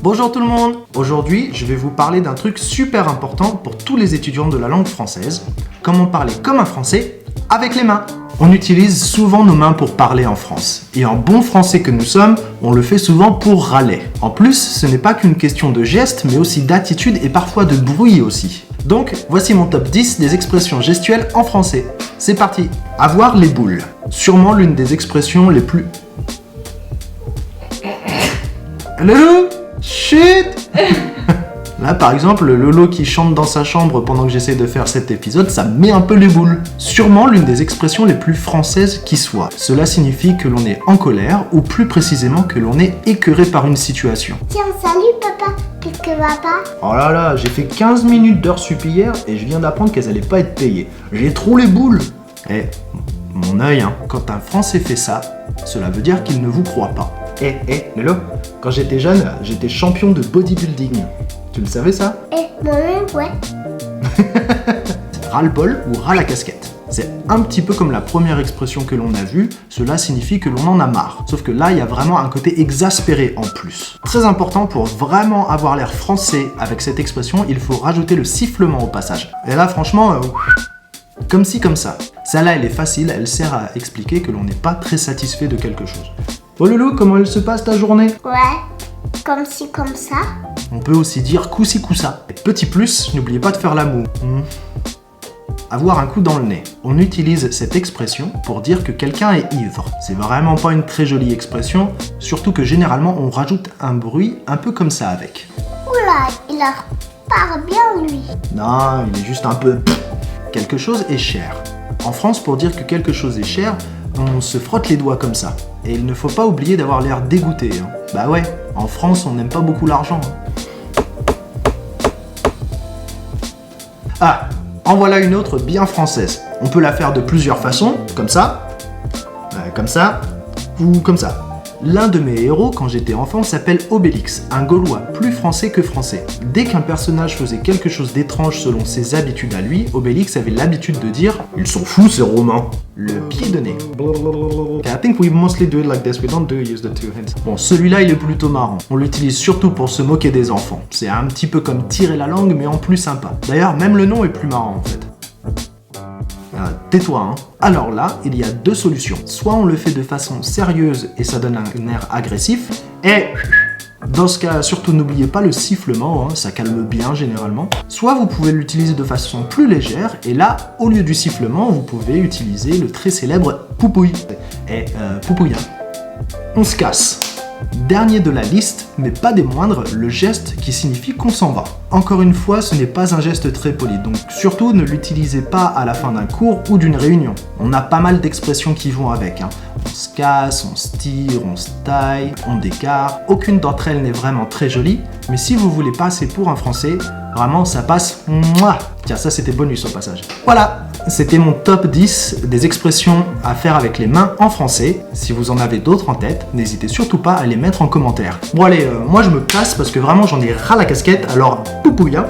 Bonjour tout le monde! Aujourd'hui, je vais vous parler d'un truc super important pour tous les étudiants de la langue française. Comment parler comme un français avec les mains. On utilise souvent nos mains pour parler en France. Et en bon français que nous sommes, on le fait souvent pour râler. En plus, ce n'est pas qu'une question de gestes, mais aussi d'attitude et parfois de bruit aussi. Donc, voici mon top 10 des expressions gestuelles en français. C'est parti! Avoir les boules. Sûrement l'une des expressions les plus... Lolo! Chut! Là, par exemple, le Lolo qui chante dans sa chambre pendant que j'essaie de faire cet épisode, ça me met un peu les boules. Sûrement l'une des expressions les plus françaises qui soit. Cela signifie que l'on est en colère, ou plus précisément que l'on est écœuré par une situation. Tiens, salut papa, qu'est-ce que va pas? Oh là là, j'ai fait 15 minutes d'heures sup hier et je viens d'apprendre qu'elles allaient pas être payées. J'ai trop les boules! Eh, mon œil, hein, quand un Français fait ça, cela veut dire qu'il ne vous croit pas. Lolo, quand j'étais jeune, j'étais champion de bodybuilding. Tu le savais ça? Moi-même, ouais. Ras-le-bol ou ras la casquette. C'est un petit peu comme la première expression que l'on a vue, cela signifie que l'on en a marre. Sauf que là, il y a vraiment un côté exaspéré en plus. Très important, pour vraiment avoir l'air français avec cette expression, il faut rajouter le sifflement au passage. Et là, franchement, comme ci, comme ça. Celle-là, elle est facile, elle sert à expliquer que l'on n'est pas très satisfait de quelque chose. Oh Loulou, comment elle se passe ta journée? Ouais, comme ci, comme ça. On peut aussi dire coup-ci, coup-ça. Petit plus, n'oubliez pas de faire la moue. Avoir un coup dans le nez. On utilise cette expression pour dire que quelqu'un est ivre. C'est vraiment pas une très jolie expression, surtout que généralement on rajoute un bruit un peu comme ça avec. Oula, il leur parle bien lui. Non, il est juste un peu... Quelque chose est cher. En France, pour dire que quelque chose est cher, on se frotte les doigts comme ça. Et il ne faut pas oublier d'avoir l'air dégoûté. Bah ouais, en France, on n'aime pas beaucoup l'argent. Ah, en voilà une autre bien française. On peut la faire de plusieurs façons, comme ça, ou comme ça. L'un de mes héros, quand j'étais enfant, s'appelle Obélix, un Gaulois plus français que français. Dès qu'un personnage faisait quelque chose d'étrange selon ses habitudes à lui, Obélix avait l'habitude de dire « Ils sont fous ces Romains !» Le pied de nez. I think we mostly do it like this, we don't use the two hands. Bon, celui-là, il est plutôt marrant. On l'utilise surtout pour se moquer des enfants. C'est un petit peu comme tirer la langue, mais en plus sympa. D'ailleurs, même le nom est plus marrant en fait. Tais-toi, hein. Alors là, il y a deux solutions. Soit on le fait de façon sérieuse et ça donne un air agressif, et dans ce cas, surtout n'oubliez pas le sifflement, hein, ça calme bien généralement. Soit vous pouvez l'utiliser de façon plus légère, et là, au lieu du sifflement, vous pouvez utiliser le très célèbre poupouille. Poupouille, hein. On se casse. Dernier de la liste, mais pas des moindres, le geste qui signifie qu'on s'en va. Encore une fois, ce n'est pas un geste très poli, donc surtout ne l'utilisez pas à la fin d'un cours ou d'une réunion. On a pas mal d'expressions qui vont avec. On se casse, on se tire, on se taille, on décare. Aucune d'entre elles n'est vraiment très jolie, mais si vous voulez passer pour un Français, vraiment ça passe. Mouah. Tiens, ça c'était bonus au passage. Voilà, c'était mon top 10 des expressions à faire avec les mains en français. Si vous en avez d'autres en tête, n'hésitez surtout pas à les mettre en commentaire. Bon allez, moi je me casse parce que vraiment j'en ai ras la casquette, alors poupouille, hein.